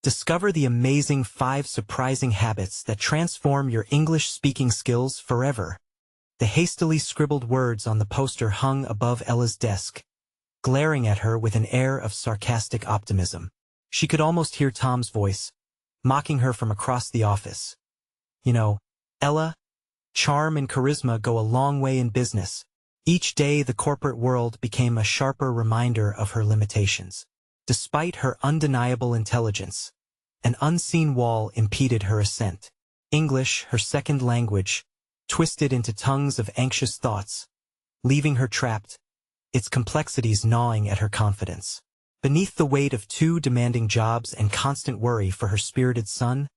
Discover the amazing 5 surprising habits that transform your English speaking skills forever. The hastily scribbled words on the poster hung above Ella's desk, glaring at her with an air of sarcastic optimism. She could almost hear Tom's voice, mocking her from across the office. You know, Ella, charm and charisma go a long way in business. Each day the corporate world became a sharper reminder of her limitations. Despite her undeniable intelligence, an unseen wall impeded her ascent. English, her second language, twisted into tongues of anxious thoughts, leaving her trapped, its complexities gnawing at her confidence. Beneath the weight of 2 demanding jobs and constant worry for her spirited son,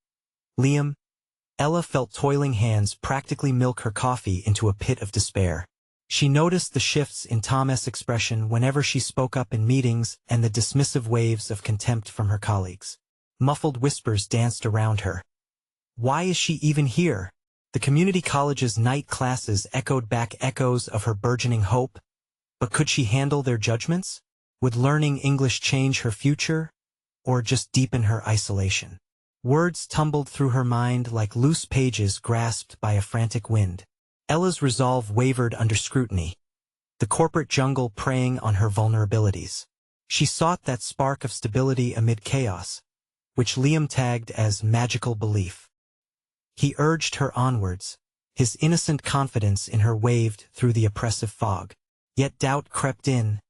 Liam, Ella felt toiling hands practically milk her coffee into a pit of despair. She noticed the shifts in Tom's expression whenever she spoke up in meetings and the dismissive waves of contempt from her colleagues. Muffled whispers danced around her. Why is she even here? The community college's night classes echoed back echoes of her burgeoning hope, but could she handle their judgments? Would learning English change her future, or just deepen her isolation? Words tumbled through her mind like loose pages grasped by a frantic wind. Ella's resolve wavered under scrutiny, the corporate jungle preying on her vulnerabilities. She sought that spark of stability amid chaos, which Liam tagged as magical belief. He urged her onwards, his innocent confidence in her waved through the oppressive fog. Yet doubt crept in,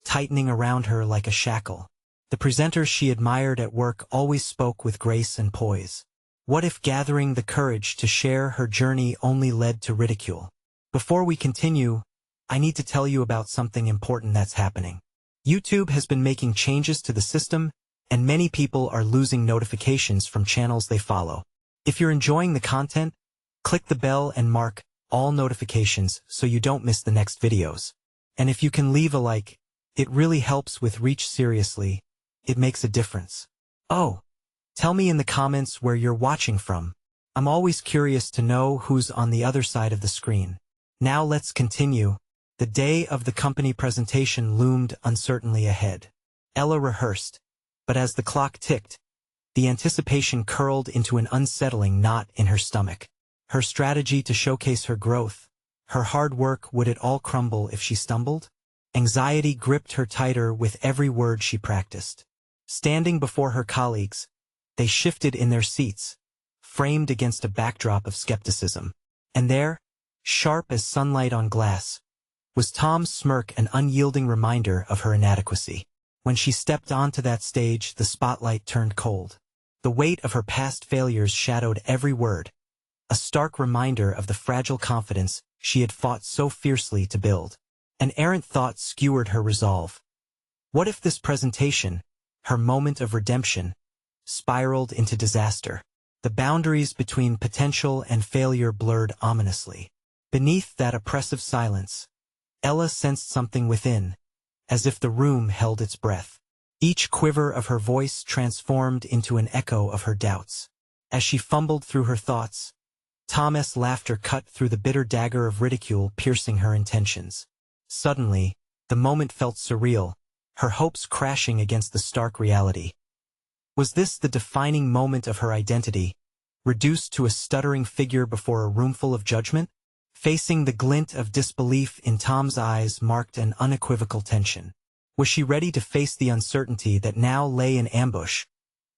tightening around her like a shackle. The presenters she admired at work always spoke with grace and poise. What if gathering the courage to share her journey only led to ridicule? Before we continue, I need to tell you about something important that's happening. YouTube has been making changes to the system, and many people are losing notifications from channels they follow. If you're enjoying the content, click the bell and mark all notifications so you don't miss the next videos. And if you can leave a like, it really helps with reach. Seriously, it makes a difference. Oh, tell me in the comments where you're watching from. I'm always curious to know who's on the other side of the screen. Now let's continue. The day of the company presentation loomed uncertainly ahead. Ella rehearsed, but as the clock ticked, the anticipation curled into an unsettling knot in her stomach. Her strategy to showcase her growth, her hard work, would it all crumble if she stumbled? Anxiety gripped her tighter with every word she practiced. Standing before her colleagues, they shifted in their seats, framed against a backdrop of skepticism. And there, sharp as sunlight on glass, was Tom's smirk, an unyielding reminder of her inadequacy. When she stepped onto that stage, the spotlight turned cold. The weight of her past failures shadowed every word, a stark reminder of the fragile confidence she had fought so fiercely to build. An errant thought skewered her resolve. What if this presentation, her moment of redemption, spiraled into disaster? The boundaries between potential and failure blurred ominously. Beneath that oppressive silence, Ella sensed something within, as if the room held its breath. Each quiver of her voice transformed into an echo of her doubts. As she fumbled through her thoughts, Tom's laughter cut through the bitter dagger of ridicule piercing her intentions. Suddenly, the moment felt surreal, her hopes crashing against the stark reality. Was this the defining moment of her identity, reduced to a stuttering figure before a roomful of judgment? Facing the glint of disbelief in Tom's eyes marked an unequivocal tension. Was she ready to face the uncertainty that now lay in ambush,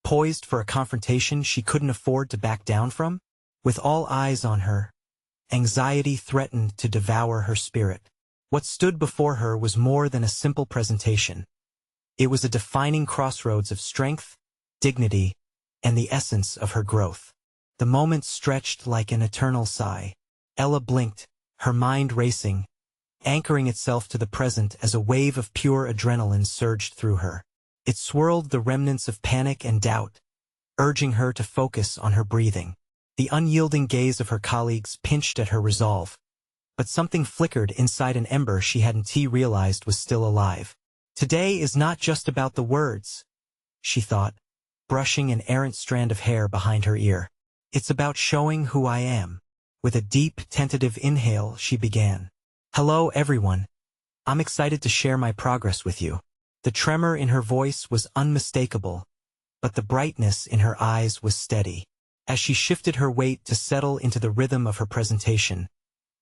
poised for a confrontation she couldn't afford to back down from? With all eyes on her, anxiety threatened to devour her spirit. What stood before her was more than a simple presentation. It was a defining crossroads of strength, dignity, and the essence of her growth. The moment stretched like an eternal sigh. Ella blinked, her mind racing, anchoring itself to the present as a wave of pure adrenaline surged through her. It swirled the remnants of panic and doubt, urging her to focus on her breathing. The unyielding gaze of her colleagues pinched at her resolve, but something flickered inside an ember she hadn't realized was still alive. Today is not just about the words, she thought, brushing an errant strand of hair behind her ear. It's about showing who I am. With a deep, tentative inhale, she began. Hello, everyone. I'm excited to share my progress with you. The tremor in her voice was unmistakable, but the brightness in her eyes was steady. As she shifted her weight to settle into the rhythm of her presentation,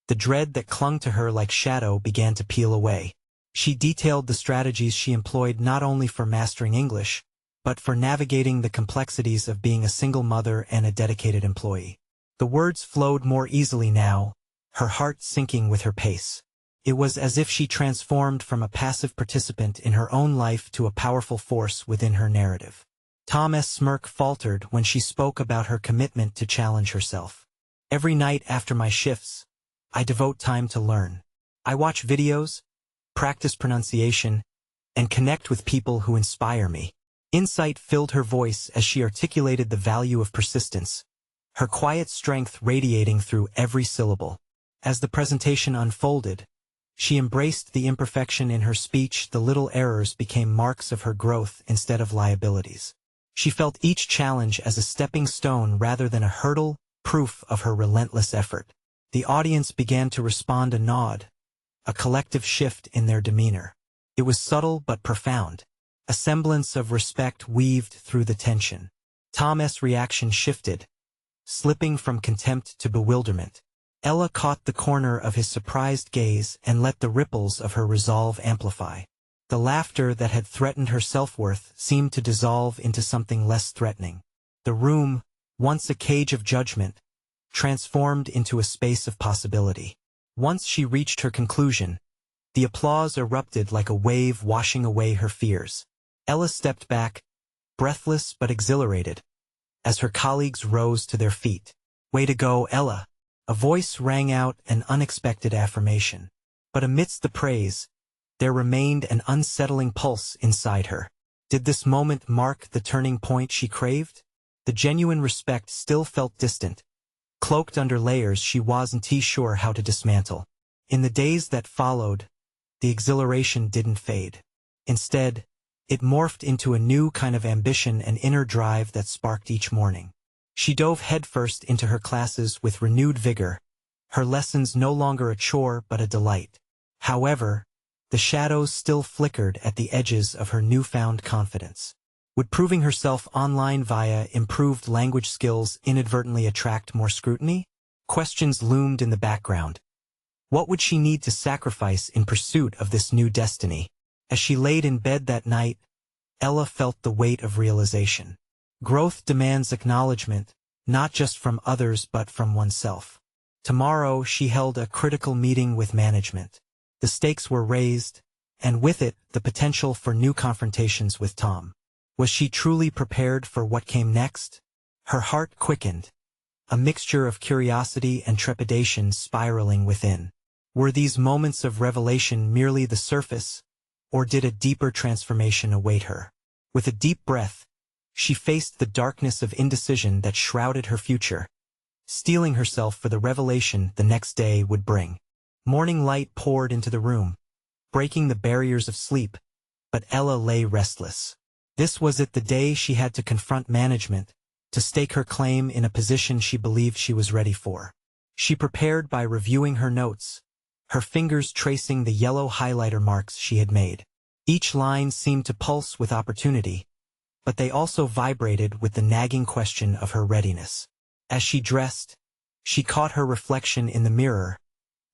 the dread that clung to her like shadow began to peel away. She detailed the strategies she employed not only for mastering English, but for navigating the complexities of being a single mother and a dedicated employee. The words flowed more easily now, her heart syncing with her pace. It was as if she transformed from a passive participant in her own life to a powerful force within her narrative. Tom's smirk faltered when she spoke about her commitment to challenge herself. Every night after my shifts, I devote time to learn. I watch videos, practice pronunciation, and connect with people who inspire me. Insight filled her voice as she articulated the value of persistence, her quiet strength radiating through every syllable. As the presentation unfolded, she embraced the imperfection in her speech. The little errors became marks of her growth instead of liabilities. She felt each challenge as a stepping stone rather than a hurdle, proof of her relentless effort. The audience began to respond, a nod, a collective shift in their demeanor. It was subtle but profound. A semblance of respect weaved through the tension. Tom's reaction shifted, slipping from contempt to bewilderment. Ella caught the corner of his surprised gaze and let the ripples of her resolve amplify. The laughter that had threatened her self-worth seemed to dissolve into something less threatening. The room, once a cage of judgment, transformed into a space of possibility. Once she reached her conclusion, the applause erupted like a wave washing away her fears. Ella stepped back, breathless but exhilarated, as her colleagues rose to their feet. "Way to go, Ella!" A voice rang out, an unexpected affirmation. But amidst the praise, there remained an unsettling pulse inside her. Did this moment mark the turning point she craved? The genuine respect still felt distant, cloaked under layers she wasn't sure how to dismantle. In the days that followed, the exhilaration didn't fade. Instead, it morphed into a new kind of ambition and inner drive that sparked each morning. She dove headfirst into her classes with renewed vigor, her lessons no longer a chore but a delight. However, the shadows still flickered at the edges of her newfound confidence. Would proving herself online via improved language skills inadvertently attract more scrutiny? Questions loomed in the background. What would she need to sacrifice in pursuit of this new destiny? As she laid in bed that night, Ella felt the weight of realization. Growth demands acknowledgement, not just from others but from oneself. Tomorrow she held a critical meeting with management. The stakes were raised, and with it, the potential for new confrontations with Tom. Was she truly prepared for what came next? Her heart quickened, a mixture of curiosity and trepidation spiraling within. Were these moments of revelation merely the surface, or did a deeper transformation await her? With a deep breath, she faced the darkness of indecision that shrouded her future, steeling herself for the revelation the next day would bring. Morning light poured into the room, breaking the barriers of sleep, but Ella lay restless. This was it, the day she had to confront management, to stake her claim in a position she believed she was ready for. She prepared by reviewing her notes, her fingers tracing the yellow highlighter marks she had made. Each line seemed to pulse with opportunity, but they also vibrated with the nagging question of her readiness. As she dressed, she caught her reflection in the mirror,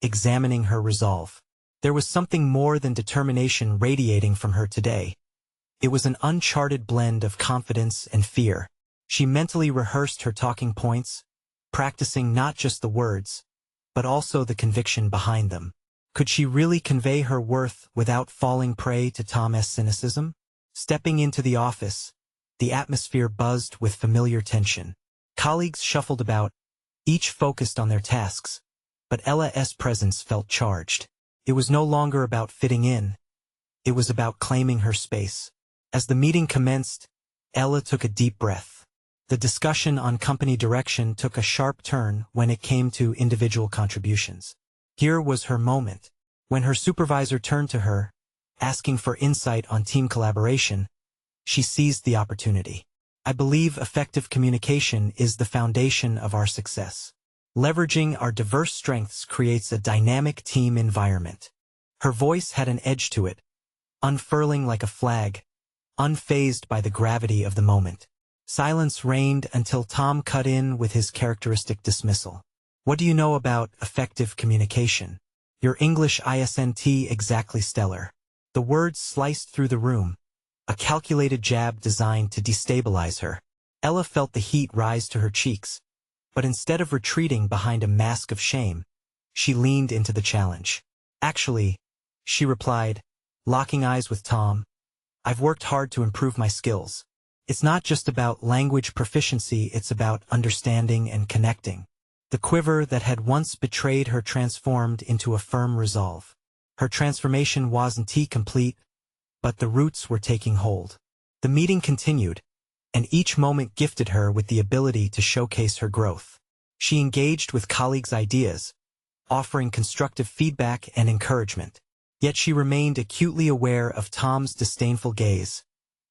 examining her resolve. There was something more than determination radiating from her today. It was an uncharted blend of confidence and fear. She mentally rehearsed her talking points, practicing not just the words, but also the conviction behind them. Could she really convey her worth without falling prey to Tom's cynicism? Stepping into the office, the atmosphere buzzed with familiar tension. Colleagues shuffled about, each focused on their tasks, but Ella's presence felt charged. It was no longer about fitting in. It was about claiming her space. As the meeting commenced, Ella took a deep breath. The discussion on company direction took a sharp turn when it came to individual contributions. Here was her moment. When her supervisor turned to her, asking for insight on team collaboration, she seized the opportunity. "I believe effective communication is the foundation of our success. Leveraging our diverse strengths creates a dynamic team environment." Her voice had an edge to it, unfurling like a flag, unfazed by the gravity of the moment. Silence reigned until Tom cut in with his characteristic dismissal. What do you know about effective communication? Your English isn't exactly stellar. The words sliced through the room, a calculated jab designed to destabilize her. Ella felt the heat rise to her cheeks, but instead of retreating behind a mask of shame, she leaned into the challenge. Actually, she replied, locking eyes with Tom, I've worked hard to improve my skills. It's not just about language proficiency, it's about understanding and connecting. The quiver that had once betrayed her transformed into a firm resolve. Her transformation wasn't complete, but the roots were taking hold. The meeting continued, and each moment gifted her with the ability to showcase her growth. She engaged with colleagues' ideas, offering constructive feedback and encouragement. Yet she remained acutely aware of Tom's disdainful gaze,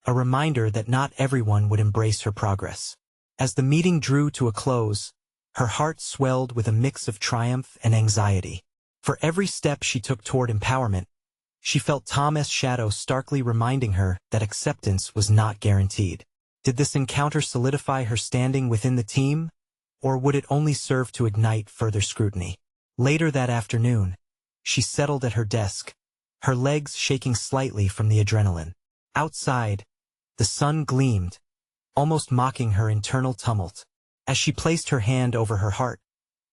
a reminder that not everyone would embrace her progress. As the meeting drew to a close, her heart swelled with a mix of triumph and anxiety. For every step she took toward empowerment, she felt Tom's shadow starkly reminding her that acceptance was not guaranteed. Did this encounter solidify her standing within the team, or would it only serve to ignite further scrutiny? Later that afternoon, she settled at her desk, her legs shaking slightly from the adrenaline. Outside, the sun gleamed, almost mocking her internal tumult. As she placed her hand over her heart,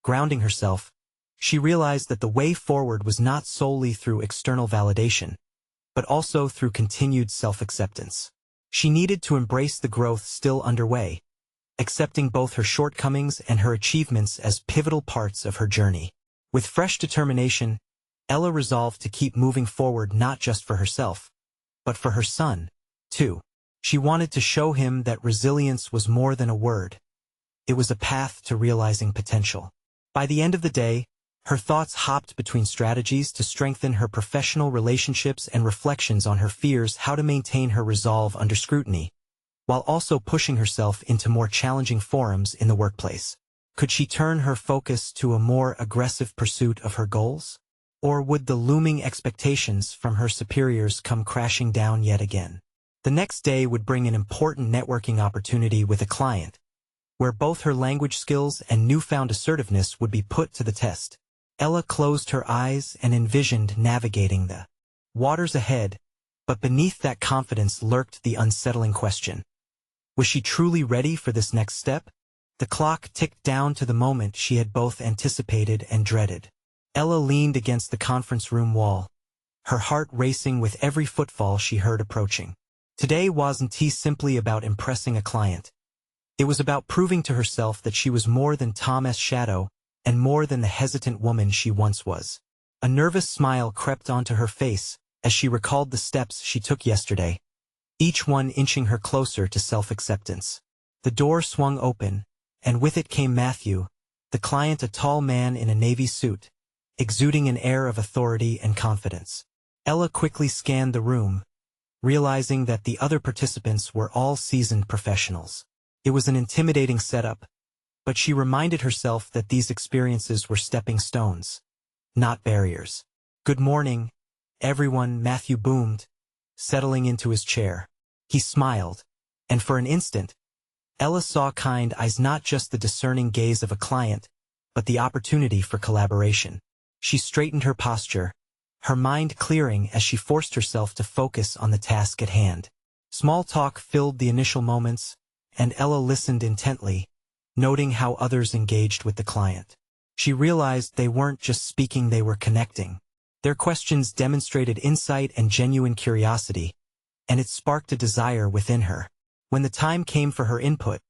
grounding herself, she realized that the way forward was not solely through external validation, but also through continued self-acceptance. She needed to embrace the growth still underway, accepting both her shortcomings and her achievements as pivotal parts of her journey. With fresh determination, Ella resolved to keep moving forward not just for herself, but for her son, too. She wanted to show him that resilience was more than a word. It was a path to realizing potential. By the end of the day, her thoughts hopped between strategies to strengthen her professional relationships and reflections on her fears how to maintain her resolve under scrutiny, while also pushing herself into more challenging forums in the workplace. Could she turn her focus to a more aggressive pursuit of her goals? Or would the looming expectations from her superiors come crashing down yet again? The next day would bring an important networking opportunity with a client, where both her language skills and newfound assertiveness would be put to the test. Ella closed her eyes and envisioned navigating the waters ahead, but beneath that confidence lurked the unsettling question. Was she truly ready for this next step? The clock ticked down to the moment she had both anticipated and dreaded. Ella leaned against the conference room wall, her heart racing with every footfall she heard approaching. Today wasn't simply about impressing a client. It was about proving to herself that she was more than Tom's shadow and more than the hesitant woman she once was. A nervous smile crept onto her face as she recalled the steps she took yesterday, each one inching her closer to self-acceptance. The door swung open, and with it came Matthew, the client, a tall man in a navy suit, exuding an air of authority and confidence. Ella quickly scanned the room, realizing that the other participants were all seasoned professionals. It was an intimidating setup, but she reminded herself that these experiences were stepping stones, not barriers. "Good morning, everyone," Matthew boomed, settling into his chair. He smiled, and for an instant, Ella saw kind eyes, not just the discerning gaze of a client, but the opportunity for collaboration. She straightened her posture, her mind clearing as she forced herself to focus on the task at hand. Small talk filled the initial moments, and Ella listened intently, noting how others engaged with the client. She realized they weren't just speaking, they were connecting. Their questions demonstrated insight and genuine curiosity, and it sparked a desire within her. When the time came for her input,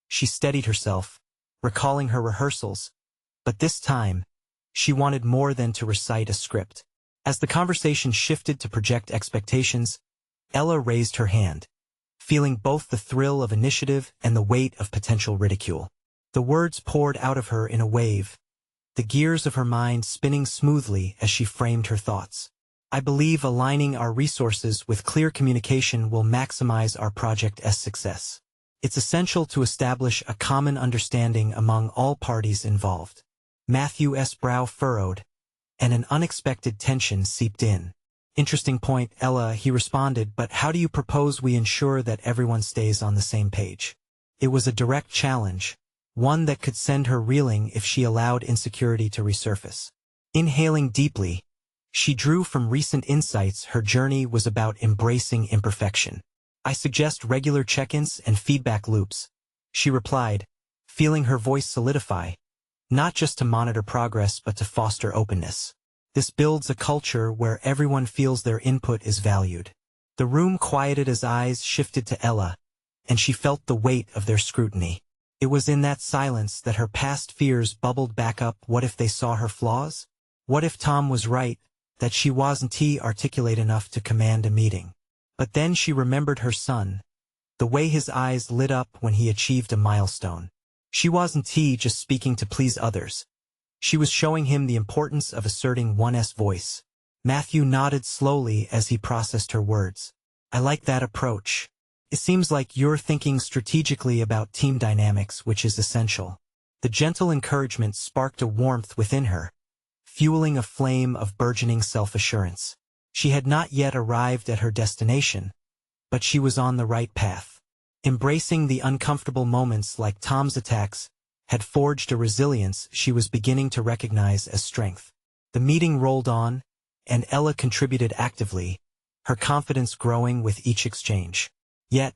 she steadied herself, recalling her rehearsals, but this time, she wanted more than to recite a script. As the conversation shifted to project expectations, Ella raised her hand, feeling both the thrill of initiative and the weight of potential ridicule. The words poured out of her in a wave, the gears of her mind spinning smoothly as she framed her thoughts. "I believe aligning our resources with clear communication will maximize our project's success. It's essential to establish a common understanding among all parties involved." Matthew's brow furrowed, and an unexpected tension seeped in. "Interesting point, Ella," he responded, "but how do you propose we ensure that everyone stays on the same page?" It was a direct challenge, one that could send her reeling if she allowed insecurity to resurface. Inhaling deeply, she drew from recent insights her journey was about embracing imperfection. "I suggest regular check-ins and feedback loops," she replied, feeling her voice solidify, "not just to monitor progress but to foster openness. This builds a culture where everyone feels their input is valued." The room quieted as eyes shifted to Ella, and she felt the weight of their scrutiny. It was in that silence that her past fears bubbled back up. What if they saw her flaws? What if Tom was right, that she wasn't articulate enough to command a meeting? But then she remembered her son, the way his eyes lit up when he achieved a milestone. She wasn't just speaking to please others. She was showing him the importance of asserting one's voice. Matthew nodded slowly as he processed her words. "I like that approach. It seems like you're thinking strategically about team dynamics, which is essential." The gentle encouragement sparked a warmth within her, fueling a flame of burgeoning self-assurance. She had not yet arrived at her destination, but she was on the right path. Embracing the uncomfortable moments like Tom's attacks had forged a resilience she was beginning to recognize as strength. The meeting rolled on, and Ella contributed actively, her confidence growing with each exchange. Yet,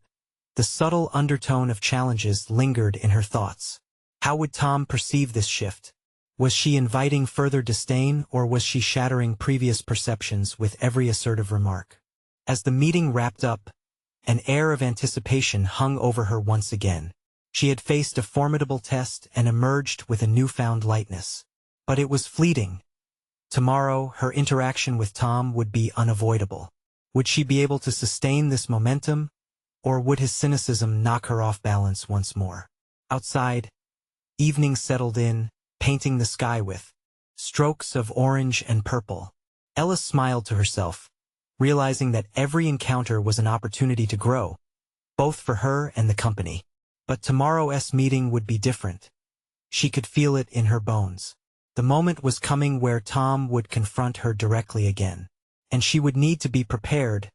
the subtle undertone of challenges lingered in her thoughts. How would Tom perceive this shift? Was she inviting further disdain, or was she shattering previous perceptions with every assertive remark? As the meeting wrapped up, an air of anticipation hung over her once again. She had faced a formidable test and emerged with a newfound lightness. But it was fleeting. Tomorrow, her interaction with Tom would be unavoidable. Would she be able to sustain this momentum, or would his cynicism knock her off balance once more? Outside, evening settled in, painting the sky with strokes of orange and purple. Ella smiled to herself, realizing that every encounter was an opportunity to grow, both for her and the company. But tomorrow's meeting would be different. She could feel it in her bones. The moment was coming where Tom would confront her directly again, and she would need to be prepared,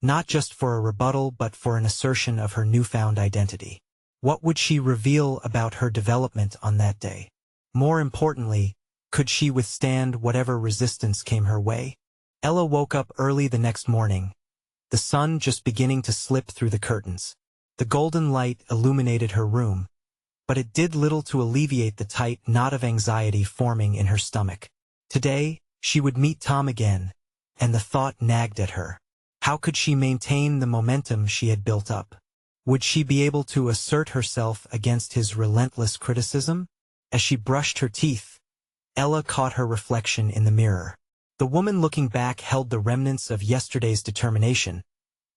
not just for a rebuttal but for an assertion of her newfound identity. What would she reveal about her development on that day? More importantly, could she withstand whatever resistance came her way? Ella woke up early the next morning, the sun just beginning to slip through the curtains. The golden light illuminated her room, but it did little to alleviate the tight knot of anxiety forming in her stomach. Today, she would meet Tom again, and the thought nagged at her. How could she maintain the momentum she had built up? Would she be able to assert herself against his relentless criticism? As she brushed her teeth, Ella caught her reflection in the mirror. The woman looking back held the remnants of yesterday's determination,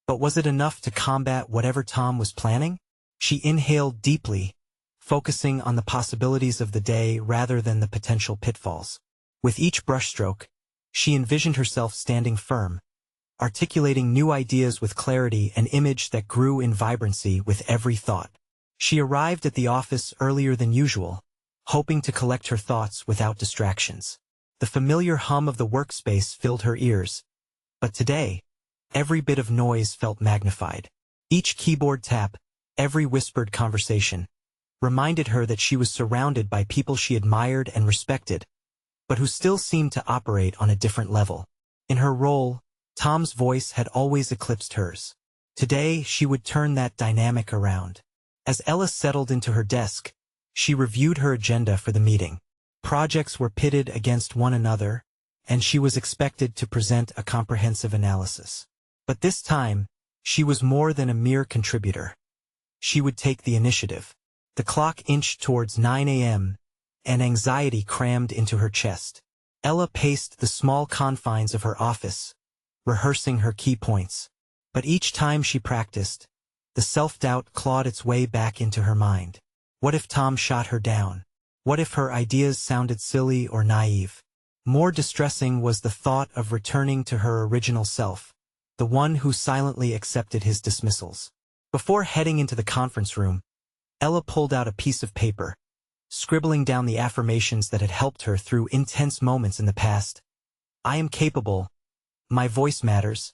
but was it enough to combat whatever Tom was planning? She inhaled deeply, focusing on the possibilities of the day rather than the potential pitfalls. With each brushstroke, she envisioned herself standing firm, articulating new ideas with clarity, an image that grew in vibrancy with every thought. She arrived at the office earlier than usual, hoping to collect her thoughts without distractions. The familiar hum of the workspace filled her ears, but today, every bit of noise felt magnified. Each keyboard tap, every whispered conversation, reminded her that she was surrounded by people she admired and respected, but who still seemed to operate on a different level. In her role, Tom's voice had always eclipsed hers. Today, she would turn that dynamic around. As Ella settled into her desk, she reviewed her agenda for the meeting. Projects were pitted against one another, and she was expected to present a comprehensive analysis. But this time, she was more than a mere contributor. She would take the initiative. The clock inched towards 9 a.m., and anxiety crammed into her chest. Ella paced the small confines of her office, rehearsing her key points. But each time she practiced, the self-doubt clawed its way back into her mind. What if Tom shot her down? What if her ideas sounded silly or naive? More distressing was the thought of returning to her original self, the one who silently accepted his dismissals. Before heading into the conference room, Ella pulled out a piece of paper, scribbling down the affirmations that had helped her through intense moments in the past. I am capable. My voice matters.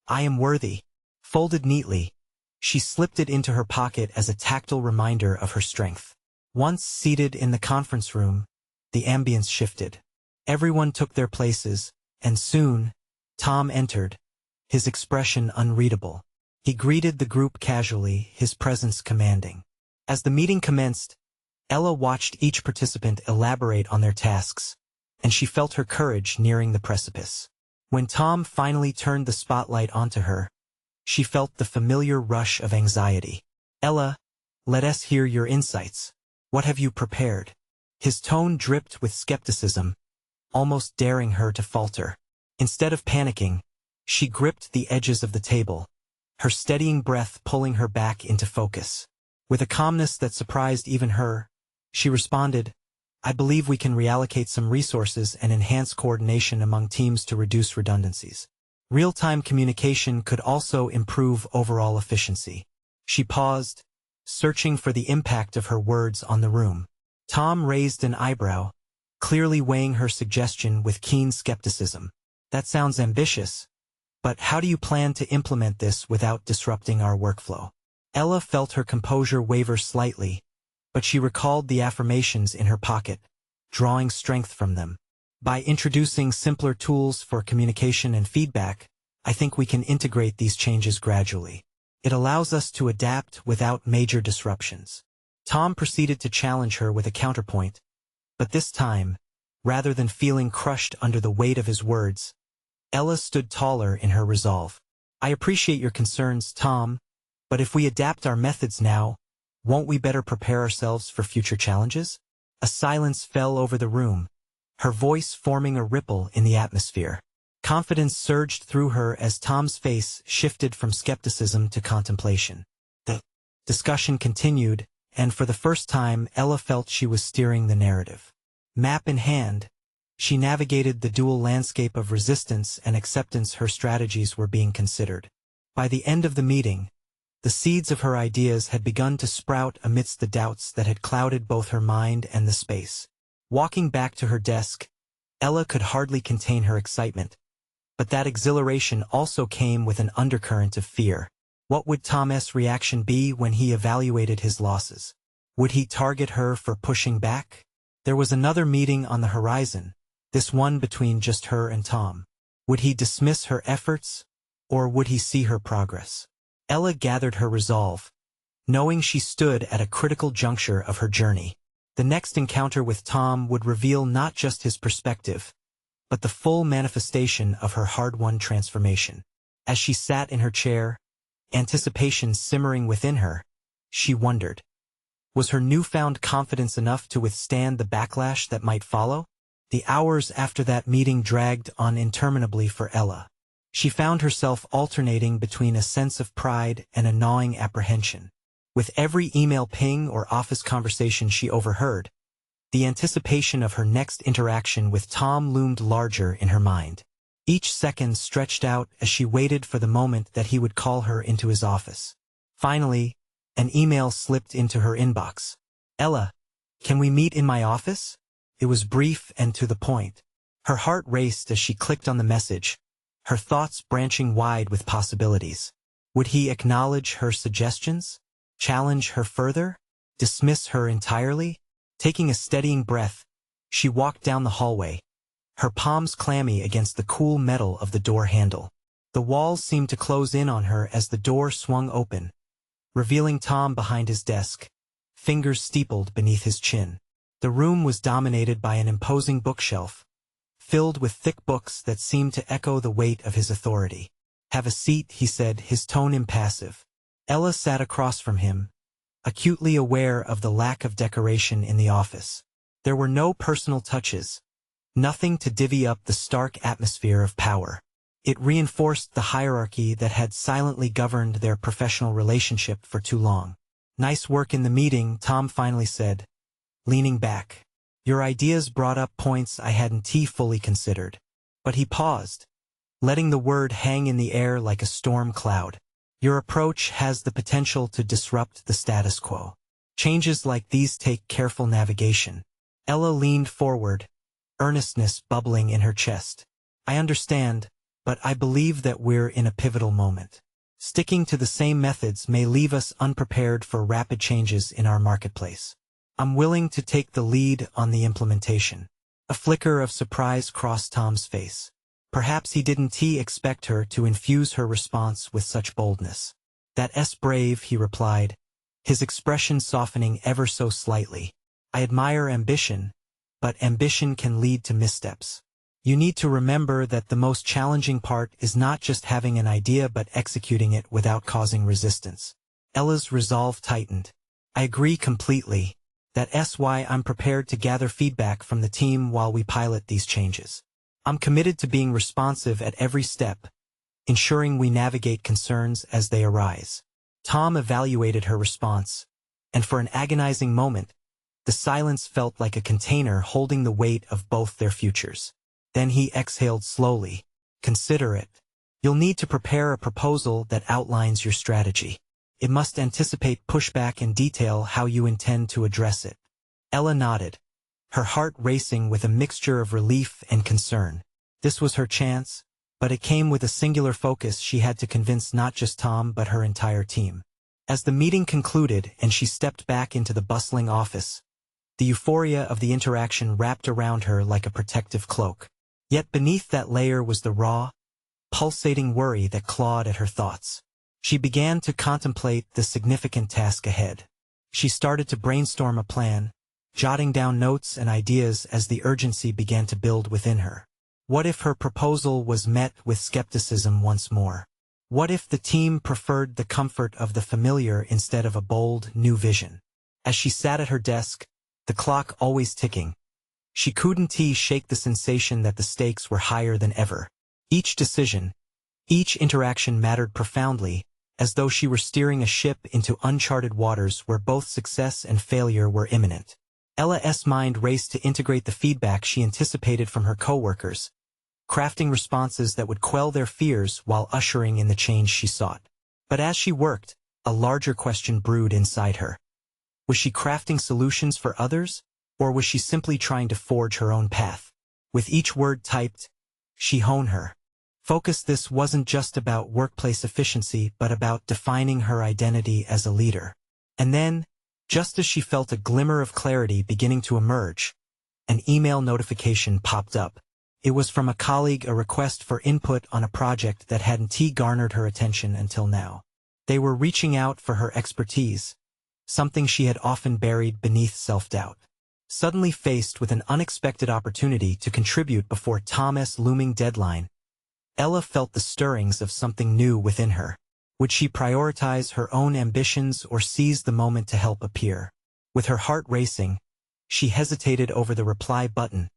I am worthy. Folded neatly, She slipped it into her pocket as a tactile reminder of her strength. Once seated in the conference room, the ambience shifted. Everyone took their places, and soon, Tom entered, his expression unreadable. He greeted the group casually, his presence commanding. As the meeting commenced, Ella watched each participant elaborate on their tasks, and she felt her courage nearing the precipice. When Tom finally turned the spotlight onto her, she felt the familiar rush of anxiety. "Ella, let us hear your insights. What have you prepared?" His tone dripped with skepticism, almost daring her to falter. Instead of panicking, she gripped the edges of the table, her steadying breath pulling her back into focus. With a calmness that surprised even her, she responded, "I believe we can reallocate some resources and enhance coordination among teams to reduce redundancies. Real-time communication could also improve overall efficiency." She paused, searching for the impact of her words on the room. Tom raised an eyebrow, clearly weighing her suggestion with keen skepticism. "That sounds ambitious, but how do you plan to implement this without disrupting our workflow?" Ella felt her composure waver slightly, but she recalled the affirmations in her pocket, drawing strength from them. "By introducing simpler tools for communication and feedback, I think we can integrate these changes gradually. It allows us to adapt without major disruptions." Tom proceeded to challenge her with a counterpoint, but this time, rather than feeling crushed under the weight of his words, Ella stood taller in her resolve. "I appreciate your concerns, Tom, but if we adapt our methods now, won't we better prepare ourselves for future challenges?" A silence fell over the room, her voice forming a ripple in the atmosphere. Confidence surged through her as Tom's face shifted from skepticism to contemplation. The discussion continued, and for the first time Ella felt she was steering the narrative. Map in hand, she navigated the dual landscape of resistance and acceptance. Her strategies were being considered. By the end of the meeting, the seeds of her ideas had begun to sprout amidst the doubts that had clouded both her mind and the space. Walking back to her desk, Ella could hardly contain her excitement, but that exhilaration also came with an undercurrent of fear. What would Tom's reaction be when he evaluated his losses? Would he target her for pushing back? There was another meeting on the horizon, this one between just her and Tom. Would he dismiss her efforts, or would he see her progress? Ella gathered her resolve, knowing she stood at a critical juncture of her journey. The next encounter with Tom would reveal not just his perspective, but the full manifestation of her hard-won transformation. As she sat in her chair, anticipation simmering within her, she wondered, was her newfound confidence enough to withstand the backlash that might follow? The hours after that meeting dragged on interminably for Ella. She found herself alternating between a sense of pride and a gnawing apprehension. With every email ping or office conversation she overheard, the anticipation of her next interaction with Tom loomed larger in her mind. Each second stretched out as she waited for the moment that he would call her into his office. Finally, an email slipped into her inbox. "Ella, can we meet in my office?" It was brief and to the point. Her heart raced as she clicked on the message, her thoughts branching wide with possibilities. Would he acknowledge her suggestions? Challenge her further? Dismiss her entirely? Taking a steadying breath, she walked down the hallway, her palms clammy against the cool metal of the door handle. The walls seemed to close in on her as the door swung open, revealing Tom behind his desk, fingers steepled beneath his chin. The room was dominated by an imposing bookshelf, filled with thick books that seemed to echo the weight of his authority. "Have a seat," he said, his tone impassive. Ella sat across from him, acutely aware of the lack of decoration in the office. There were no personal touches, nothing to divvy up the stark atmosphere of power. It reinforced the hierarchy that had silently governed their professional relationship for too long. "Nice work in the meeting," Tom finally said, leaning back. "Your ideas brought up points I hadn't fully considered." But he paused, letting the word hang in the air like a storm cloud. "Your approach has the potential to disrupt the status quo. Changes like these take careful navigation." Ella leaned forward, earnestness bubbling in her chest. "I understand, but I believe that we're in a pivotal moment. Sticking to the same methods may leave us unprepared for rapid changes in our marketplace. I'm willing to take the lead on the implementation. A flicker of surprise crossed Tom's face. Perhaps he didn't expect her to infuse her response with such boldness. That's brave, he replied, his expression softening ever so slightly. I admire ambition, but ambition can lead to missteps. You need to remember that the most challenging part is not just having an idea but executing it without causing resistance. Ella's resolve tightened. I agree completely. That's why I'm prepared to gather feedback from the team while we pilot these changes. I'm committed to being responsive at every step, ensuring we navigate concerns as they arise. Tom evaluated her response, and for an agonizing moment, the silence felt like a container holding the weight of both their futures. Then he exhaled slowly. Consider it. You'll need to prepare a proposal that outlines your strategy. It must anticipate pushback and detail how you intend to address it. Ella nodded, her heart racing with a mixture of relief and concern. This was her chance, but it came with a singular focus. She had to convince not just Tom but her entire team. As the meeting concluded and she stepped back into the bustling office, the euphoria of the interaction wrapped around her like a protective cloak. Yet beneath that layer was the raw, pulsating worry that clawed at her thoughts. She began to contemplate the significant task ahead. She started to brainstorm a plan, jotting down notes and ideas as the urgency began to build within her. What if her proposal was met with skepticism once more? What if the team preferred the comfort of the familiar instead of a bold, new vision? As she sat at her desk, the clock always ticking, she couldn't shake the sensation that the stakes were higher than ever. Each decision, each interaction mattered profoundly, as though she were steering a ship into uncharted waters where both success and failure were imminent. Ella's mind raced to integrate the feedback she anticipated from her coworkers, crafting responses that would quell their fears while ushering in the change she sought. But as she worked, a larger question brewed inside her. Was she crafting solutions for others, or was she simply trying to forge her own path? With each word typed, she honed her focus. This wasn't just about workplace efficiency but about defining her identity as a leader. And then, just as she felt a glimmer of clarity beginning to emerge, an email notification popped up. It was from a colleague, a request for input on a project that hadn't garnered her attention until now. They were reaching out for her expertise, something she had often buried beneath self-doubt. Suddenly faced with an unexpected opportunity to contribute before Tom's looming deadline, Ella felt the stirrings of something new within her. Would she prioritize her own ambitions or seize the moment to help a peer? With her heart racing, she hesitated over the reply button,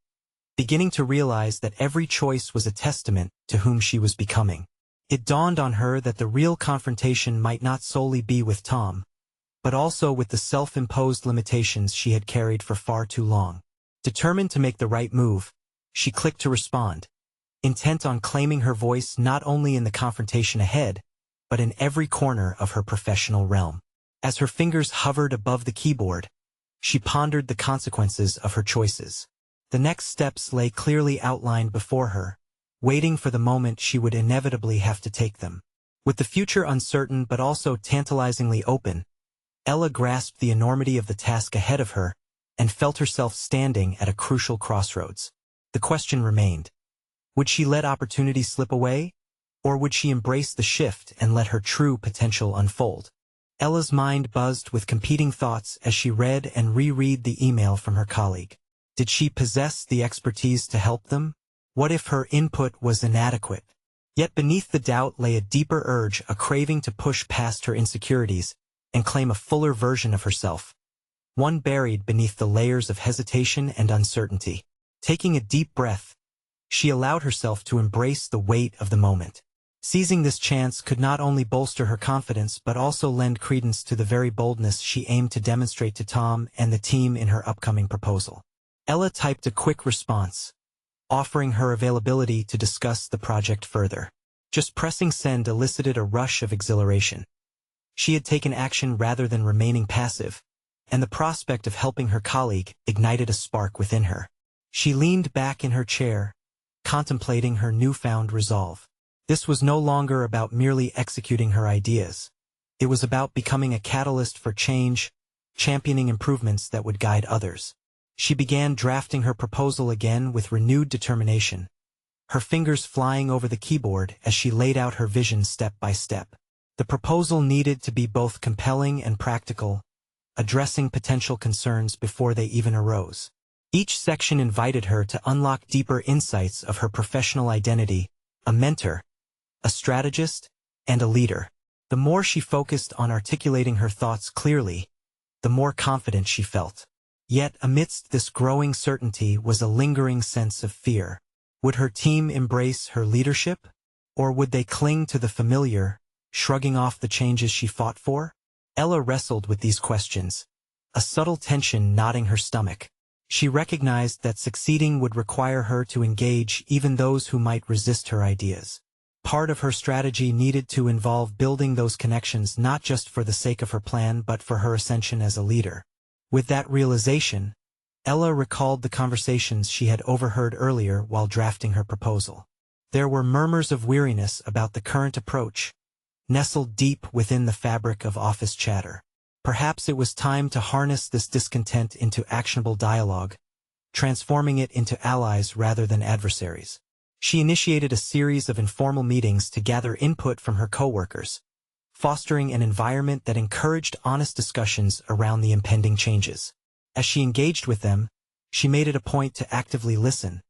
beginning to realize that every choice was a testament to whom she was becoming. It dawned on her that the real confrontation might not solely be with Tom, but also with the self-imposed limitations she had carried for far too long. Determined to make the right move, she clicked to respond, intent on claiming her voice not only in the confrontation ahead, but in every corner of her professional realm. As her fingers hovered above the keyboard, she pondered the consequences of her choices. The next steps lay clearly outlined before her, waiting for the moment she would inevitably have to take them. With the future uncertain but also tantalizingly open, Ella grasped the enormity of the task ahead of her and felt herself standing at a crucial crossroads. The question remained: would she let opportunity slip away, or would she embrace the shift and let her true potential unfold? Ella's mind buzzed with competing thoughts as she read and reread the email from her colleague. Did she possess the expertise to help them? What if her input was inadequate? Yet beneath the doubt lay a deeper urge, a craving to push past her insecurities and claim a fuller version of herself, one buried beneath the layers of hesitation and uncertainty. Taking a deep breath, she allowed herself to embrace the weight of the moment. Seizing this chance could not only bolster her confidence but also lend credence to the very boldness she aimed to demonstrate to Tom and the team in her upcoming proposal. Ella typed a quick response, offering her availability to discuss the project further. Just pressing send elicited a rush of exhilaration. She had taken action rather than remaining passive, and the prospect of helping her colleague ignited a spark within her. She leaned back in her chair, contemplating her newfound resolve. This was no longer about merely executing her ideas. It was about becoming a catalyst for change, championing improvements that would guide others. She began drafting her proposal again with renewed determination, her fingers flying over the keyboard as she laid out her vision step by step. The proposal needed to be both compelling and practical, addressing potential concerns before they even arose. Each section invited her to unlock deeper insights of her professional identity, a mentor, a strategist, and a leader. The more she focused on articulating her thoughts clearly, the more confident she felt. Yet amidst this growing certainty was a lingering sense of fear. Would her team embrace her leadership? Or would they cling to the familiar, shrugging off the changes she fought for? Ella wrestled with these questions, a subtle tension knotting her stomach. She recognized that succeeding would require her to engage even those who might resist her ideas. Part of her strategy needed to involve building those connections not just for the sake of her plan but for her ascension as a leader. With that realization, Ella recalled the conversations she had overheard earlier while drafting her proposal. There were murmurs of weariness about the current approach, nestled deep within the fabric of office chatter. Perhaps it was time to harness this discontent into actionable dialogue, transforming it into allies rather than adversaries. She initiated a series of informal meetings to gather input from her coworkers, fostering an environment that encouraged honest discussions around the impending changes. As she engaged with them, she made it a point to actively listen,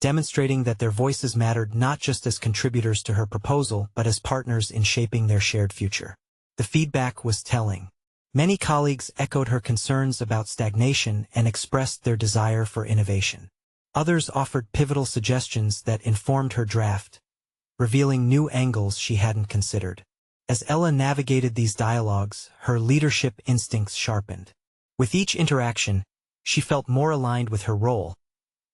demonstrating that their voices mattered not just as contributors to her proposal but as partners in shaping their shared future. The feedback was telling. Many colleagues echoed her concerns about stagnation and expressed their desire for innovation. Others offered pivotal suggestions that informed her draft, revealing new angles she hadn't considered. As Ella navigated these dialogues, her leadership instincts sharpened. With each interaction, she felt more aligned with her role,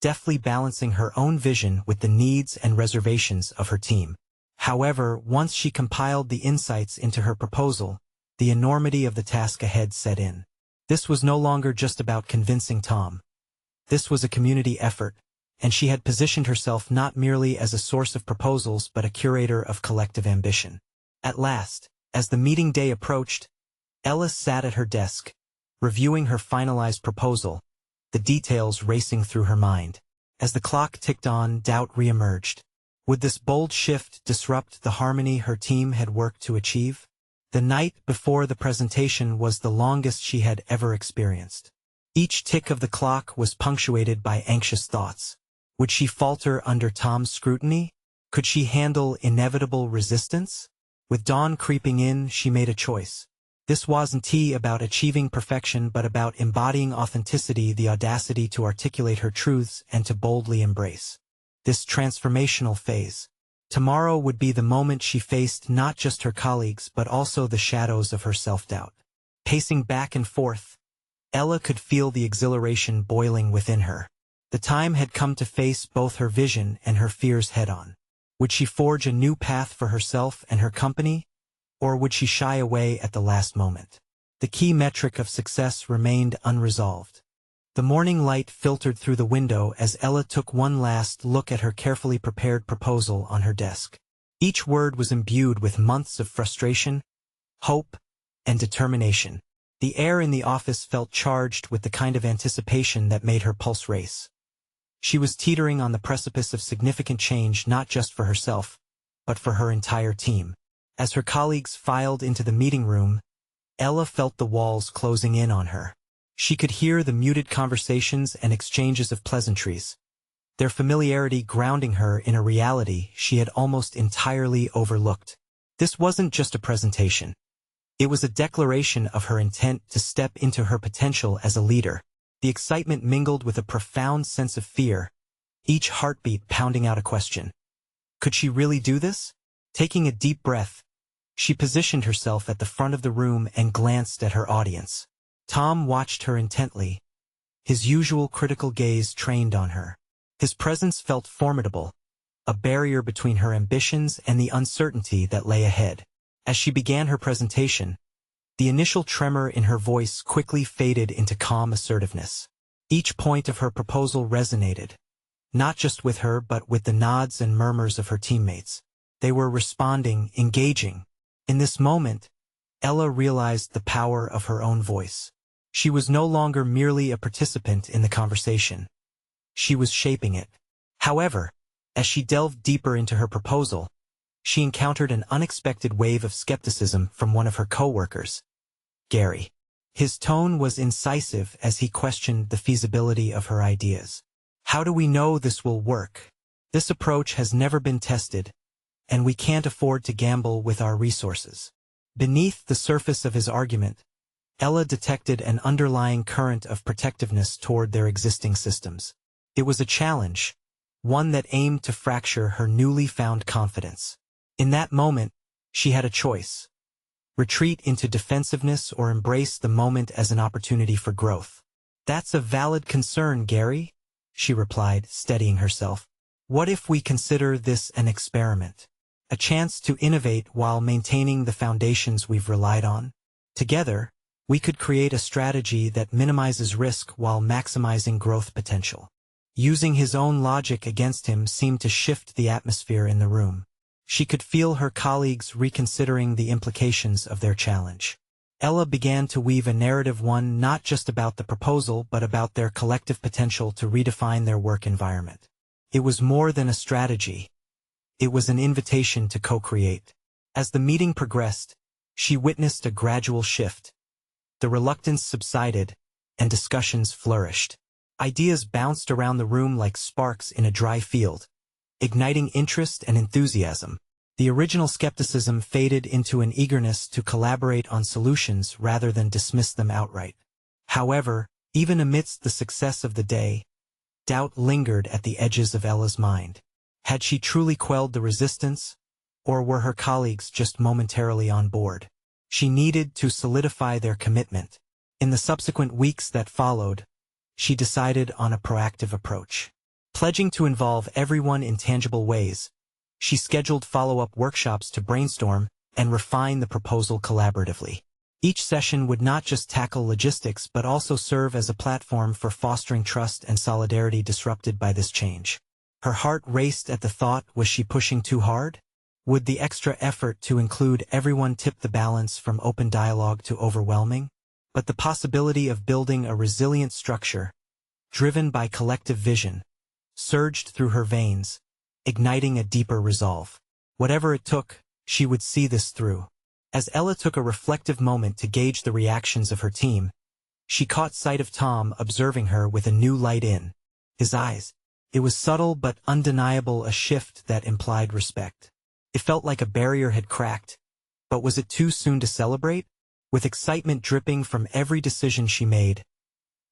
deftly balancing her own vision with the needs and reservations of her team. However, once she compiled the insights into her proposal, the enormity of the task ahead set in. This was no longer just about convincing Tom. This was a community effort, and she had positioned herself not merely as a source of proposals but a curator of collective ambition. At last, as the meeting day approached, Ella sat at her desk, reviewing her finalized proposal, the details racing through her mind. As the clock ticked on, doubt reemerged. Would this bold shift disrupt the harmony her team had worked to achieve? The night before the presentation was the longest she had ever experienced. Each tick of the clock was punctuated by anxious thoughts. Would she falter under Tom's scrutiny? Could she handle inevitable resistance? With dawn creeping in, she made a choice. This wasn't about achieving perfection but about embodying authenticity, the audacity to articulate her truths and to boldly embrace this transformational phase. Tomorrow would be the moment she faced not just her colleagues but also the shadows of her self-doubt. Pacing back and forth, Ella could feel the exhilaration boiling within her. The time had come to face both her vision and her fears head-on. Would she forge a new path for herself and her company, or would she shy away at the last moment? The key metric of success remained unresolved. The morning light filtered through the window as Ella took one last look at her carefully prepared proposal on her desk. Each word was imbued with months of frustration, hope, and determination. The air in the office felt charged with the kind of anticipation that made her pulse race. She was teetering on the precipice of significant change not just for herself, but for her entire team. As her colleagues filed into the meeting room, Ella felt the walls closing in on her. She could hear the muted conversations and exchanges of pleasantries, their familiarity grounding her in a reality she had almost entirely overlooked. This wasn't just a presentation. It was a declaration of her intent to step into her potential as a leader. The excitement mingled with a profound sense of fear, each heartbeat pounding out a question. Could she really do this? Taking a deep breath, she positioned herself at the front of the room and glanced at her audience. Tom watched her intently, his usual critical gaze trained on her. His presence felt formidable, a barrier between her ambitions and the uncertainty that lay ahead. As she began her presentation, the initial tremor in her voice quickly faded into calm assertiveness. Each point of her proposal resonated, not just with her but with the nods and murmurs of her teammates. They were responding, engaging. In this moment, Ella realized the power of her own voice. She was no longer merely a participant in the conversation. She was shaping it. However, as she delved deeper into her proposal, she encountered an unexpected wave of skepticism from one of her co-workers, Gary. His tone was incisive as he questioned the feasibility of her ideas. "How do we know this will work? This approach has never been tested, and we can't afford to gamble with our resources." Beneath the surface of his argument, Ella detected an underlying current of protectiveness toward their existing systems. It was a challenge, one that aimed to fracture her newly found confidence. In that moment, she had a choice: retreat into defensiveness or embrace the moment as an opportunity for growth. "That's a valid concern, Gary," she replied, steadying herself. "What if we consider this an experiment? A chance to innovate while maintaining the foundations we've relied on? Together, we could create a strategy that minimizes risk while maximizing growth potential." Using his own logic against him seemed to shift the atmosphere in the room. She could feel her colleagues reconsidering the implications of their challenge. Ella began to weave a narrative, one not just about the proposal but about their collective potential to redefine their work environment. It was more than a strategy. It was an invitation to co-create. As the meeting progressed, she witnessed a gradual shift. The reluctance subsided, and discussions flourished. Ideas bounced around the room like sparks in a dry field, igniting interest and enthusiasm. The original skepticism faded into an eagerness to collaborate on solutions rather than dismiss them outright. However, even amidst the success of the day, doubt lingered at the edges of Ella's mind. Had she truly quelled the resistance, or were her colleagues just momentarily on board? She needed to solidify their commitment. In the subsequent weeks that followed, she decided on a proactive approach. Pledging to involve everyone in tangible ways, she scheduled follow-up workshops to brainstorm and refine the proposal collaboratively. Each session would not just tackle logistics but also serve as a platform for fostering trust and solidarity disrupted by this change. Her heart raced at the thought: was she pushing too hard? Would the extra effort to include everyone tip the balance from open dialogue to overwhelming? But the possibility of building a resilient structure, driven by collective vision, surged through her veins, igniting a deeper resolve. Whatever it took, she would see this through. As Ella took a reflective moment to gauge the reactions of her team, she caught sight of Tom observing her with a new light in his eyes. It was subtle but undeniable, a shift that implied respect. It felt like a barrier had cracked, but was it too soon to celebrate? With excitement dripping from every decision she made,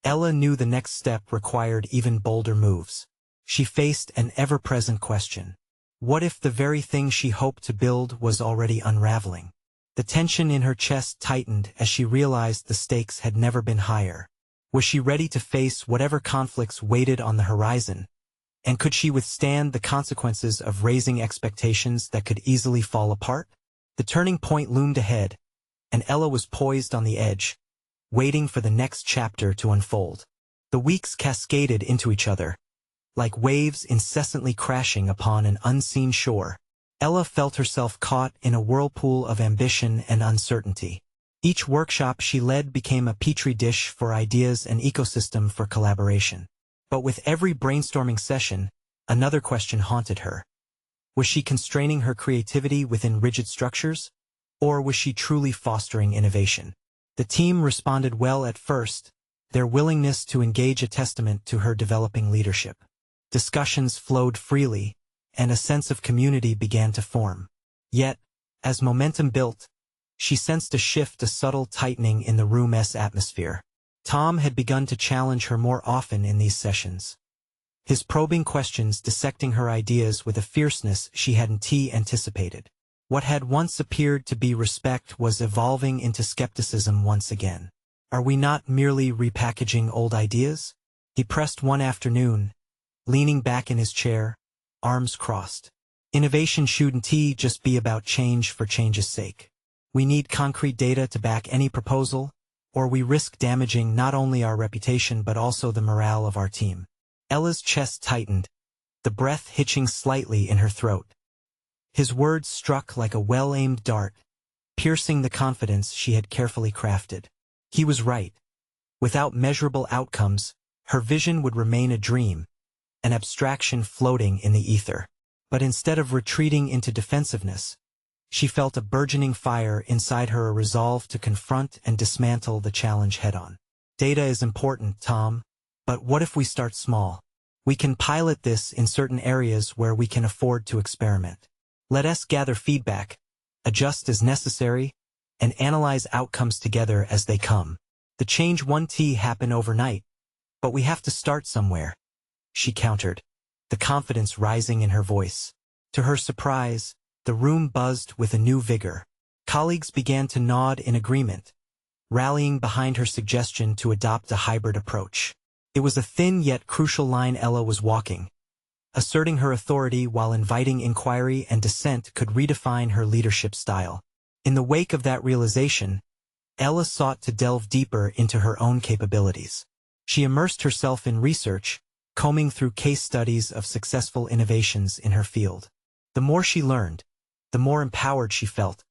Ella knew the next step required even bolder moves. She faced an ever-present question. What if the very thing she hoped to build was already unraveling? The tension in her chest tightened as she realized the stakes had never been higher. Was she ready to face whatever conflicts waited on the horizon? And could she withstand the consequences of raising expectations that could easily fall apart? The turning point loomed ahead, and Ella was poised on the edge, waiting for the next chapter to unfold. The weeks cascaded into each other, like waves incessantly crashing upon an unseen shore. Ella felt herself caught in a whirlpool of ambition and uncertainty. Each workshop she led became a petri dish for ideas, an ecosystem for collaboration. But with every brainstorming session, another question haunted her. Was she constraining her creativity within rigid structures, or was she truly fostering innovation? The team responded well at first, their willingness to engage a testament to her developing leadership. Discussions flowed freely, and a sense of community began to form. Yet, as momentum built, she sensed a shift, a subtle tightening in the room's atmosphere. Tom had begun to challenge her more often in these sessions. His probing questions dissecting her ideas with a fierceness she hadn't anticipated. What had once appeared to be respect was evolving into skepticism once again. Are we not merely repackaging old ideas? He pressed one afternoon, leaning back in his chair, arms crossed. Innovation shouldn't just be about change for change's sake. We need concrete data to back any proposal, or we risk damaging not only our reputation but also the morale of our team. Ella's chest tightened, the breath hitching slightly in her throat. His words struck like a well-aimed dart, piercing the confidence she had carefully crafted. He was right. Without measurable outcomes, her vision would remain a dream, an abstraction floating in the ether. But instead of retreating into defensiveness, she felt a burgeoning fire inside her, a resolve to confront and dismantle the challenge head-on. Data is important, Tom, but what if we start small? We can pilot this in certain areas where we can afford to experiment. Let us gather feedback, adjust as necessary, and analyze outcomes together as they come. The change won't happen overnight, but we have to start somewhere, she countered, the confidence rising in her voice. To her surprise, the room buzzed with a new vigor. Colleagues began to nod in agreement, rallying behind her suggestion to adopt a hybrid approach. It was a thin yet crucial line Ella was walking. Asserting her authority while inviting inquiry and dissent could redefine her leadership style. In the wake of that realization, Ella sought to delve deeper into her own capabilities. She immersed herself in research, combing through case studies of successful innovations in her field. The more she learned, the more empowered she felt,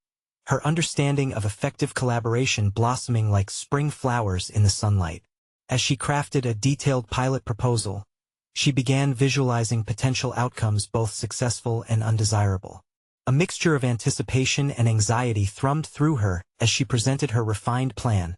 her understanding of effective collaboration blossoming like spring flowers in the sunlight. As she crafted a detailed pilot proposal, she began visualizing potential outcomes, both successful and undesirable. A mixture of anticipation and anxiety thrummed through her as she presented her refined plan,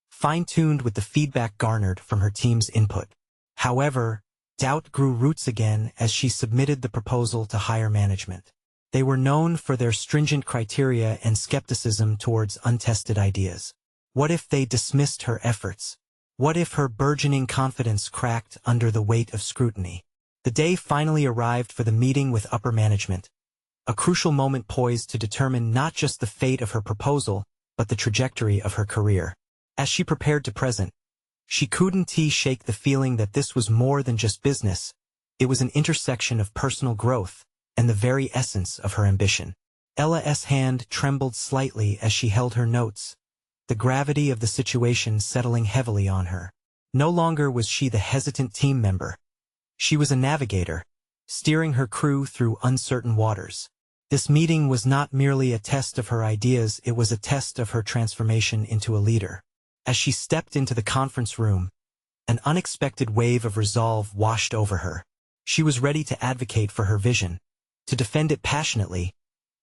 fine-tuned with the feedback garnered from her team's input. However, doubt grew roots again as she submitted the proposal to higher management. They were known for their stringent criteria and skepticism towards untested ideas. What if they dismissed her efforts? What if her burgeoning confidence cracked under the weight of scrutiny? The day finally arrived for the meeting with upper management, a crucial moment poised to determine not just the fate of her proposal, but the trajectory of her career. As she prepared to present, she couldn't shake the feeling that this was more than just business. It was an intersection of personal growth and the very essence of her ambition. Ella's hand trembled slightly as she held her notes, the gravity of the situation settling heavily on her. No longer was she the hesitant team member. She was a navigator, steering her crew through uncertain waters. This meeting was not merely a test of her ideas, it was a test of her transformation into a leader. As she stepped into the conference room, an unexpected wave of resolve washed over her. She was ready to advocate for her vision, to defend it passionately,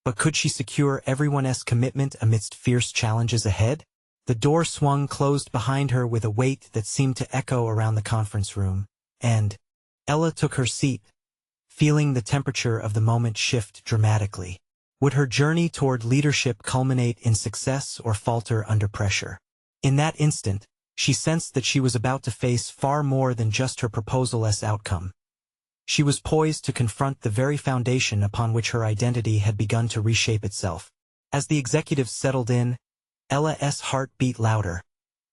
but could she secure everyone's commitment amidst fierce challenges ahead? The door swung closed behind her with a weight that seemed to echo around the conference room, and Ella took her seat, feeling the temperature of the moment shift dramatically. Would her journey toward leadership culminate in success or falter under pressure? In that instant, she sensed that she was about to face far more than just her proposal's outcome. She was poised to confront the very foundation upon which her identity had begun to reshape itself. As the executives settled in, Ella's heart beat louder,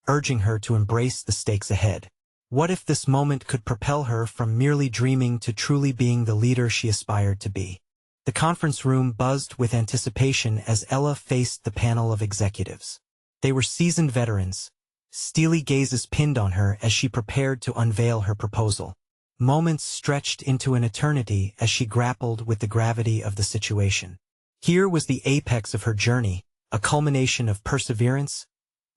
urging her to embrace the stakes ahead. What if this moment could propel her from merely dreaming to truly being the leader she aspired to be? The conference room buzzed with anticipation as Ella faced the panel of executives. They were seasoned veterans, steely gazes pinned on her as she prepared to unveil her proposal. Moments stretched into an eternity as she grappled with the gravity of the situation. Here was the apex of her journey, a culmination of perseverance,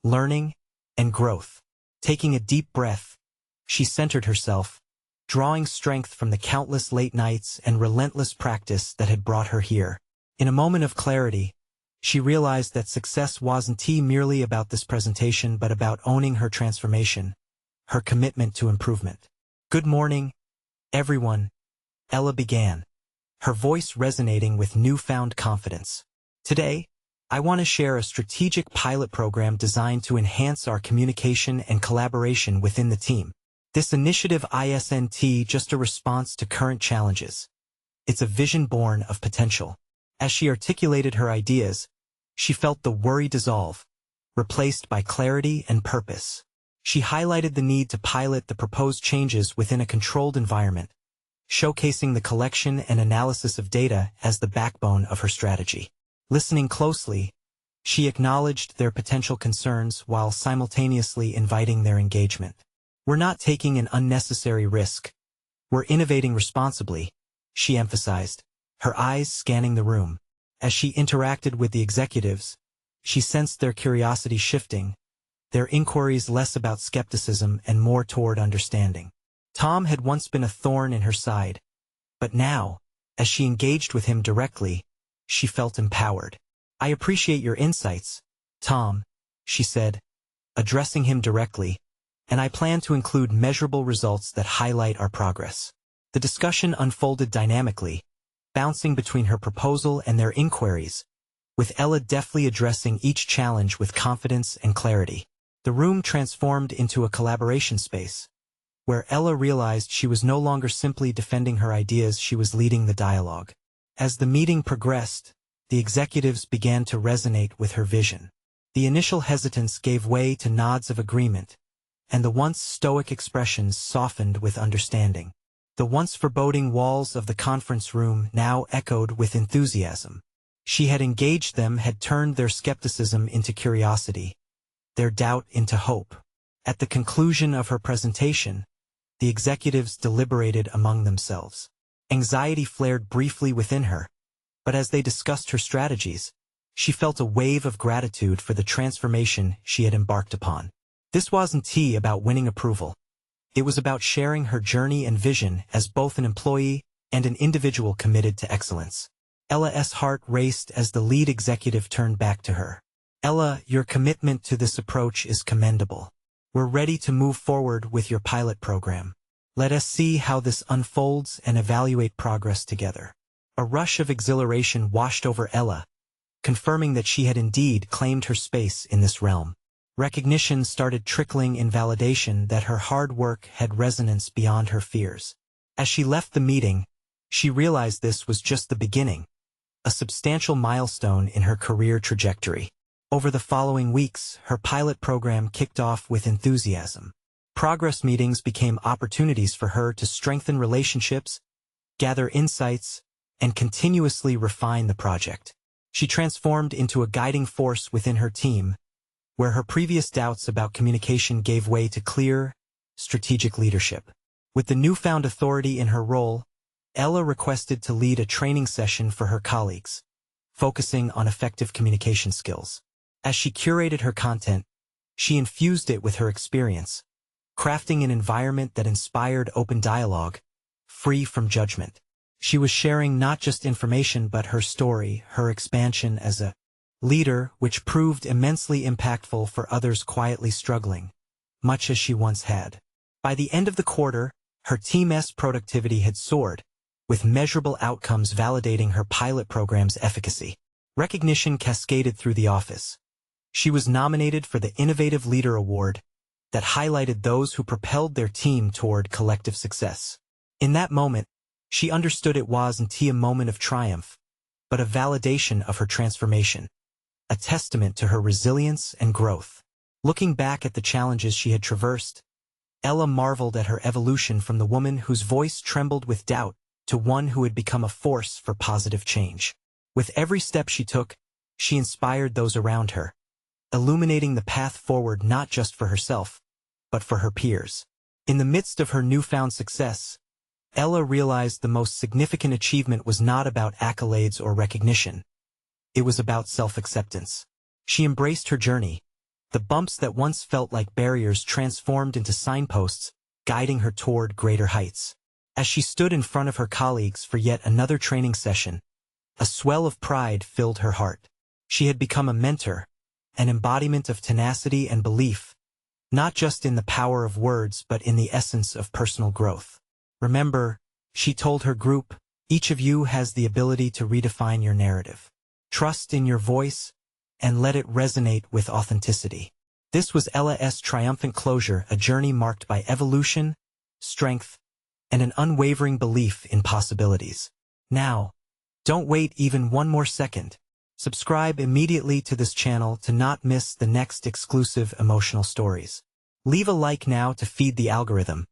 learning, and growth. Taking a deep breath, she centered herself, drawing strength from the countless late nights and relentless practice that had brought her here. In a moment of clarity, she realized that success wasn't merely about this presentation but about owning her transformation, her commitment to improvement. Good morning, everyone, Ella began, her voice resonating with newfound confidence. Today, I want to share a strategic pilot program designed to enhance our communication and collaboration within the team. This initiative isn't just a response to current challenges. It's a vision born of potential. As she articulated her ideas, she felt the worry dissolve, replaced by clarity and purpose. She highlighted the need to pilot the proposed changes within a controlled environment, showcasing the collection and analysis of data as the backbone of her strategy. Listening closely, she acknowledged their potential concerns while simultaneously inviting their engagement. We're not taking an unnecessary risk. We're innovating responsibly, she emphasized, her eyes scanning the room. As she interacted with the executives, she sensed their curiosity shifting, their inquiries less about skepticism and more toward understanding. Tom had once been a thorn in her side, but now, as she engaged with him directly, she felt empowered. "I appreciate your insights, Tom," she said, addressing him directly, "and I plan to include measurable results that highlight our progress." The discussion unfolded dynamically, bouncing between her proposal and their inquiries, with Ella deftly addressing each challenge with confidence and clarity. The room transformed into a collaboration space, where Ella realized she was no longer simply defending her ideas, she was leading the dialogue. As the meeting progressed, the executives began to resonate with her vision. The initial hesitance gave way to nods of agreement, and the once stoic expressions softened with understanding. The once foreboding walls of the conference room now echoed with enthusiasm. She had engaged them, had turned their skepticism into curiosity, their doubt into hope. At the conclusion of her presentation, the executives deliberated among themselves. Anxiety flared briefly within her, but as they discussed her strategies, she felt a wave of gratitude for the transformation she had embarked upon. This wasn't about winning approval. It was about sharing her journey and vision as both an employee and an individual committed to excellence. Ella's heart raced as the lead executive turned back to her. "Ella, your commitment to this approach is commendable. We're ready to move forward with your pilot program. Let us see how this unfolds and evaluate progress together." A rush of exhilaration washed over Ella, confirming that she had indeed claimed her space in this realm. Recognition started trickling in, validation that her hard work had resonance beyond her fears. As she left the meeting, she realized this was just the beginning, a substantial milestone in her career trajectory. Over the following weeks, her pilot program kicked off with enthusiasm. Progress meetings became opportunities for her to strengthen relationships, gather insights, and continuously refine the project. She transformed into a guiding force within her team, where her previous doubts about communication gave way to clear, strategic leadership. With the newfound authority in her role, Ella requested to lead a training session for her colleagues, focusing on effective communication skills. As she curated her content, she infused it with her experience, crafting an environment that inspired open dialogue, free from judgment. She was sharing not just information but her story, her expansion as a leader, which proved immensely impactful for others quietly struggling, much as she once had. By the end of the quarter, her team's productivity had soared, with measurable outcomes validating her pilot program's efficacy. Recognition cascaded through the office. She was nominated for the Innovative Leader Award that highlighted those who propelled their team toward collective success. In that moment, she understood it wasn't a moment of triumph, but a validation of her transformation, a testament to her resilience and growth. Looking back at the challenges she had traversed, Ella marveled at her evolution from the woman whose voice trembled with doubt to one who had become a force for positive change. With every step she took, she inspired those around her, illuminating the path forward not just for herself, but for her peers. In the midst of her newfound success, Ella realized the most significant achievement was not about accolades or recognition. It was about self-acceptance. She embraced her journey. The bumps that once felt like barriers transformed into signposts, guiding her toward greater heights. As she stood in front of her colleagues for yet another training session, a swell of pride filled her heart. She had become a mentor, an embodiment of tenacity and belief, not just in the power of words but in the essence of personal growth. "Remember," she told her group, "each of you has the ability to redefine your narrative. Trust in your voice, and let it resonate with authenticity." This was Ella's triumphant closure, a journey marked by evolution, strength, and an unwavering belief in possibilities. Now, don't wait even one more second. Subscribe immediately to this channel to not miss the next exclusive emotional stories. Leave a like now to feed the algorithm,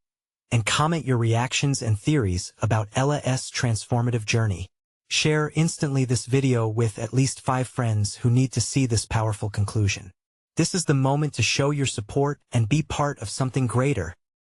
and comment your reactions and theories about Ella's transformative journey. Share instantly this video with at least 5 friends who need to see this powerful conclusion. This is the moment to show your support and be part of something greater.